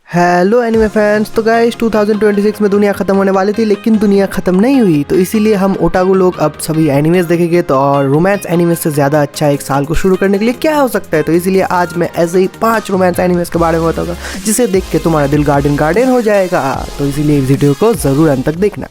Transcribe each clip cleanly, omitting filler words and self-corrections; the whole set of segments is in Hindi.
Hello anime fans. तो गाइस 2026 में दुनिया ख़त्म होने वाली थी, लेकिन दुनिया ख़त्म नहीं हुई। तो इसीलिए हम ओटागू लोग अब सभी एनिमेस देखेंगे। तो और रोमांस एनिमेस से ज़्यादा अच्छा एक साल को शुरू करने के लिए क्या हो सकता है। तो इसीलिए आज मैं ऐसे ही 5 रोमांस एनिमेस के बारे में बताऊंगा जिसे देख के तुम्हारा दिल गार्डन गार्डन हो जाएगा। तो इसीलिए इस वीडियो को ज़रूर अंत तक देखना।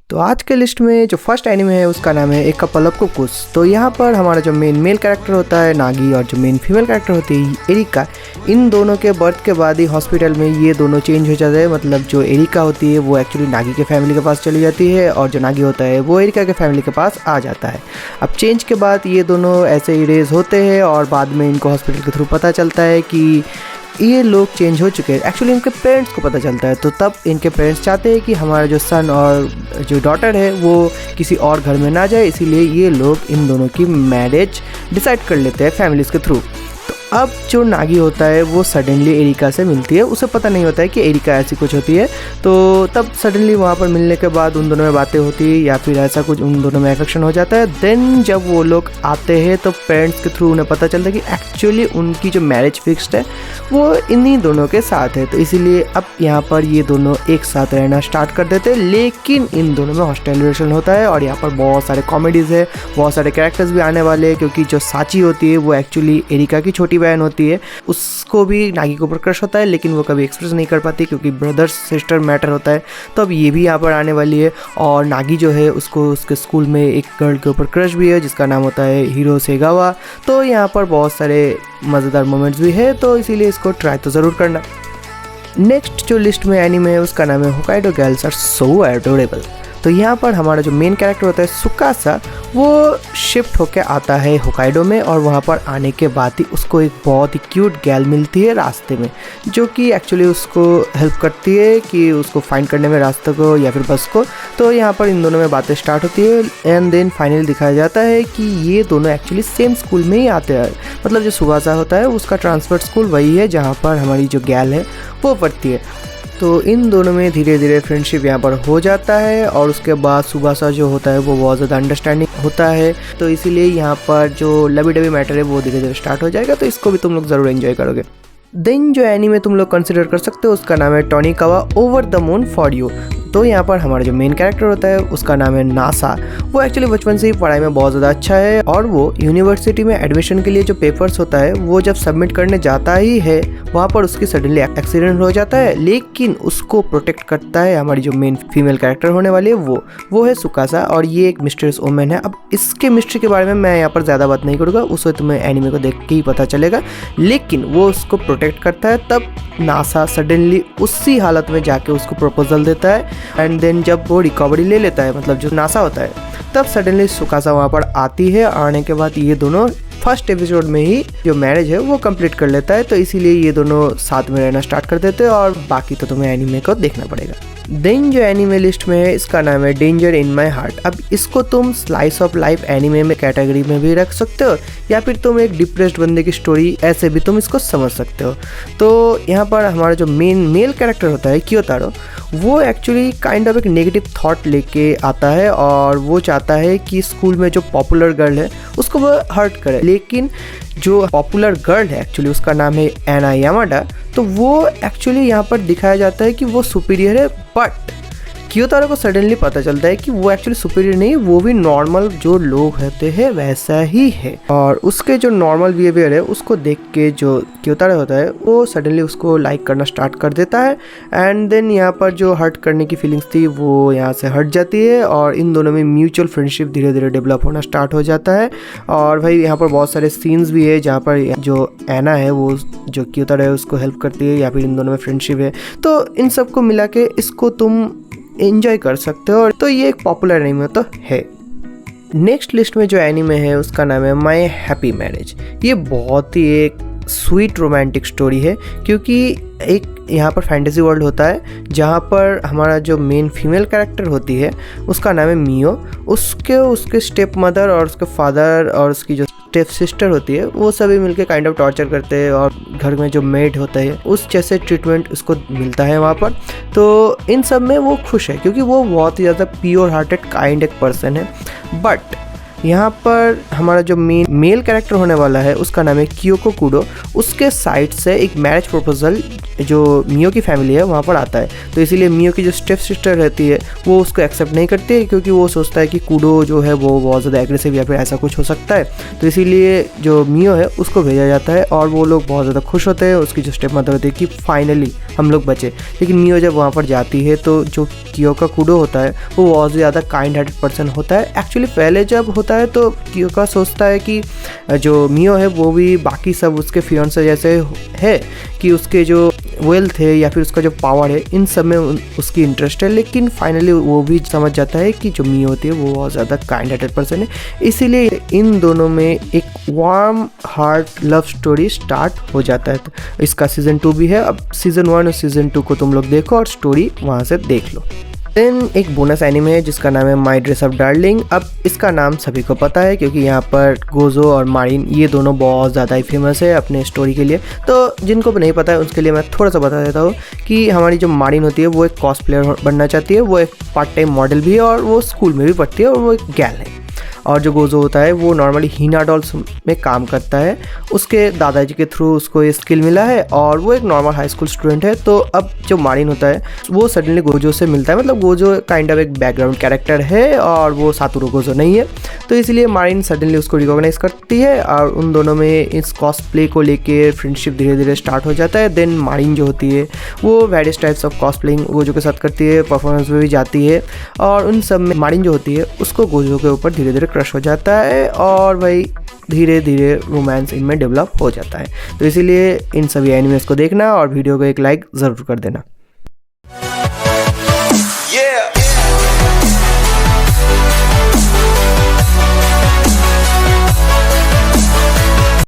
तो आज के लिस्ट में जो फर्स्ट एनिमे है उसका नाम है एक कपल ऑफ कुकुस। तो यहाँ पर हमारा जो मेन मेल कैरेक्टर होता है नागी और जो मेन फीमेल कैरेक्टर होती है एरिका, इन दोनों के बर्थ के बाद ही हॉस्पिटल में ये दोनों चेंज हो जाते हैं। मतलब जो एरिका होती है वो एक्चुअली नागी के फैमिली के पास चली जाती है और जो नागी होता है वो एरिका के फैमिली के पास आ जाता है। अब चेंज के बाद ये दोनों ऐसे इरेज होते हैं और बाद में इनको हॉस्पिटल के थ्रू पता चलता है कि ये लोग चेंज हो चुके हैं। एक्चुअली इनके पेरेंट्स को पता चलता है। तो तब इनके पेरेंट्स चाहते हैं कि हमारा जो सन और जो डॉटर है वो किसी और घर में ना जाए, इसीलिए ये लोग इन दोनों की मैरिज डिसाइड कर लेते हैं फैमिलीज़ के थ्रू। तो अब जो नागी होता है वो सडनली एरिका से मिलती है। उसे पता नहीं होता है कि एरिका ऐसी कुछ होती है। तो तब सडनली वहाँ पर मिलने के बाद उन दोनों में बातें होती है या फिर ऐसा कुछ उन दोनों में अफेक्शन हो जाता है। देन जब वो लोग आते हैं तो पेरेंट्स के थ्रू उन्हें पता चलता है कि एक्चुअली उनकी जो मैरिज फिक्स्ड है वो इन्हीं दोनों के साथ है। तो इसीलिए अब यहाँ पर ये दोनों एक साथ रहना स्टार्ट कर देते हैं। लेकिन इन दोनों में हॉस्टाइल रिलेशन होता है और यहाँ पर बहुत सारे कॉमेडीज़ है, बहुत सारे कैरेक्टर्स भी आने वाले हैं। क्योंकि जो साची होती है वो एक्चुअली एरिका की छोटी बहन होती है, उसको भी नागी के ऊपर क्रश होता है, लेकिन वो कभी एक्सप्रेस नहीं कर पाती क्योंकि ब्रदर सिस्टर मैटर होता है। तो अब ये भी यहाँ पर आने वाली है। और नागी जो है उसको उसके स्कूल में एक गर्ल के ऊपर क्रश भी है जिसका नाम होता है हीरो सेगावा। तो यहाँ पर बहुत सारे मज़ेदार मोमेंट्स भी है, तो इसीलिए इसको ट्राई तो ज़रूर करना। नेक्स्ट जो लिस्ट में एनीमे है उसका नाम है Hokkaido girls are so adorable. तो यहाँ पर हमारा जो मेन कैरेक्टर होता है सुकासा, वो शिफ्ट होकर आता है होकाइडो में और वहाँ पर आने के बाद ही उसको एक बहुत ही क्यूट गैल मिलती है रास्ते में, जो कि एक्चुअली उसको हेल्प करती है कि उसको फाइंड करने में रास्ते को या फिर बस को। तो यहाँ पर इन दोनों में बातें स्टार्ट होती है एंड देन फाइनली दिखाया जाता है कि ये दोनों एक्चुअली सेम स्कूल में ही आते हैं। मतलब जो सुकासा होता है उसका ट्रांसफर स्कूल वही है जहाँ पर हमारी जो गैल है वो पढ़ती है। तो इन दोनों में धीरे धीरे फ्रेंडशिप यहाँ पर हो जाता है और उसके बाद सुबासा जो होता है वो बहुत ज़्यादा अंडरस्टैंडिंग होता है। तो इसीलिए यहाँ पर जो लवी डवी मैटर है वो धीरे धीरे स्टार्ट हो जाएगा। तो इसको भी तुम लोग ज़रूर एंजॉय करोगे। देन जो एनीमे तुम लोग कंसिडर कर सकते हो उसका नाम है टोनिकावा over the moon for you. तो यहाँ पर हमारा जो मेन कैरेक्टर होता है उसका नाम है नासा। वो एक्चुअली बचपन से ही पढ़ाई में बहुत ज़्यादा अच्छा है और वो यूनिवर्सिटी में एडमिशन के लिए जो पेपर्स होता है वो जब सबमिट करने जाता ही है वहाँ पर उसकी सडनली एक्सीडेंट हो जाता है। लेकिन उसको प्रोटेक्ट करता है हमारी जो मेन फीमेल कैरेक्टर होने वाली है वो है सुकासा और ये एक मिस्टीरियस वुमन है। अब इसके मिस्ट्री के बारे में मैं यहाँ पर ज़्यादा बात नहीं करूँगा, उसे तुम्हें एनीमे को देख के ही पता चलेगा। लेकिन वो उसको प्रोटेक्ट करता है। तब नासा सडनली उसी हालत में जाके उसको प्रपोजल देता है एंड देन जब वो रिकवरी ले लेता है, मतलब जो नासा होता है, तब सडनली सुकासा वहाँ पर आती है। आने के बाद ये दोनों फर्स्ट एपिसोड में ही जो मैरिज है वो कंप्लीट कर लेता है। तो इसीलिए ये दोनों साथ में रहना स्टार्ट कर देते हैं और बाकी तो तुम्हें एनीमे को देखना पड़ेगा। देन जो एनीमे लिस्ट में है इसका नाम है डेंजर इन माई हार्ट। अब इसको तुम स्लाइस ऑफ लाइफ एनीमे में कैटेगरी में भी रख सकते हो या फिर तुम एक डिप्रेस्ड बंदे की स्टोरी ऐसे भी तुम इसको समझ सकते हो। तो यहाँ पर हमारा जो मेन मेल कैरेक्टर होता है कियोतारो, वो एक्चुअली काइंड ऑफ एक नेगेटिव थॉट लेके आता है और वो चाहता है कि स्कूल में जो पॉपुलर गर्ल है उसको वो हर्ट करे। लेकिन जो पॉपुलर गर्ल है एक्चुअली उसका नाम है एना यामाडा। तो वो एक्चुअली यहाँ पर दिखाया जाता है कि वो सुपीरियर है, बट कियोतारो को सडनली पता चलता है कि वो एक्चुअली सुपीरियर नहीं, वो भी नॉर्मल जो लोग होते हैं वैसा ही है। और उसके जो नॉर्मल बिहेवियर है उसको देख के जो कियोतारो होता है वो सडनली उसको लाइक करना स्टार्ट कर देता है एंड देन यहाँ पर जो हर्ट करने की फीलिंग्स थी वो यहाँ से हट जाती है और इन दोनों में म्यूचुअल फ्रेंडशिप धीरे धीरे डेवलप होना स्टार्ट हो जाता है। और भाई यहाँ पर बहुत सारे सीन्स भी है जहाँ पर जो एना है वो जो कियोतारो है उसको हेल्प करती है या फिर इन दोनों में फ्रेंडशिप है। तो इन सबको मिला के इसको तुम एंजॉय कर सकते हो। तो ये एक पॉपुलर एनीमे तो है। नेक्स्ट लिस्ट में जो एनीमे है उसका नाम है माई हैप्पी मैरिज। ये बहुत ही एक स्वीट रोमांटिक स्टोरी है क्योंकि एक यहाँ पर फैंटेसी वर्ल्ड होता है जहाँ पर हमारा जो मेन फीमेल कैरेक्टर होती है उसका नाम है मियो। उसके स्टेप मदर और उसके फादर और उसकी जो स्टेप सिस्टर होती है वो सभी मिलके काइंड ऑफ टॉर्चर करते हैं और घर में जो मेड होता है उस जैसे ट्रीटमेंट उसको मिलता है वहाँ पर। तो इन सब में वो खुश है क्योंकि वो बहुत ही ज़्यादा प्योर हार्टेड काइंड एक पर्सन है। बट यहाँ पर हमारा जो मेन मेल कैरेक्टर होने वाला है उसका नाम है क्योको कुडो। उसके साइड से एक मैरिज प्रपोजल जो मियो की फैमिली है वहाँ पर आता है, तो इसीलिए मियो की जो स्टेप सिस्टर रहती है वो उसको एक्सेप्ट नहीं करती है, क्योंकि वो सोचता है कि कुडो जो है वो बहुत ज़्यादा एग्रेसिव या फिर ऐसा कुछ हो सकता है। तो इसीलिए जो मियो है उसको भेजा जाता है और वो लोग बहुत ज़्यादा खुश होते हैं। उसकी जो स्टेप मदर होती है कि फाइनली हम लोग बचे। लेकिन मियो जब वहाँ पर जाती है तो जो क्योका कुडो होता है वो बहुत ज़्यादा काइंड हार्टेड पर्सन होता है। एक्चुअली पहले जब होता है तो क्योका सोचता है कि जो मियो है वो भी बाकी सब उसके फियांसे जैसे है कि उसके जो वेल्थ है या फिर उसका जो पावर है इन सब में उसकी इंटरेस्ट है। लेकिन फाइनली वो भी समझ जाता है कि जो मियो होती है वो बहुत ज़्यादा काइंड हार्टेड पर्सन है। इसीलिए इन दोनों में एक warm heart love story start हो जाता है। तो इसका सीज़न 2 भी है। अब सीज़न 1 और सीज़न 2 को तुम लोग देखो और स्टोरी वहाँ से देख लो। देन एक बोनस एनिमे है जिसका नाम है माई ड्रेस अप डार्लिंग। अब इसका नाम सभी को पता है क्योंकि यहाँ पर गोजो और मारिन ये दोनों बहुत ज़्यादा ही फेमस है अपने स्टोरी के लिए। तो जिनको भी नहीं पता है उसके लिए मैं थोड़ा सा बता देता हूँ कि हमारी जो मारिन होती है वो एक कॉस्प्लेयर बनना चाहती है, वो एक पार्ट टाइम मॉडल भी है और वो स्कूल में भी पढ़ती है और वो एक गैल है। और जो गोजो होता है वो नॉर्मली हीना डॉल्स में काम करता है। उसके दादाजी के थ्रू उसको ये स्किल मिला है और वो एक नॉर्मल हाई स्कूल स्टूडेंट है। तो अब जो मारिन होता है वो सडनली गोजो से मिलता है, मतलब गोजो काइंड ऑफ एक बैकग्राउंड कैरेक्टर है और वो सातोरू गोजो नहीं है। तो इसलिए मारिन सडनली उसको रिकॉग्नाइज करती है और उन दोनों में इस कॉस्प्ले को लेके फ्रेंडशिप धीरे धीरे स्टार्ट हो जाता है। देन मारिन जो होती है वो वेरियस टाइप्स ऑफ कॉस्प्लेइंग गोजो के साथ करती है, परफॉर्मेंस में भी जाती है और उन सब में मारिन जो होती है उसको गोजो के ऊपर धीरे धीरे क्रश हो जाता है और भाई धीरे धीरे रोमांस इनमें डेवलप हो जाता है। तो इसीलिए इन सभी एनिमेस को देखना और वीडियो को एक लाइक ज़रूर कर देना।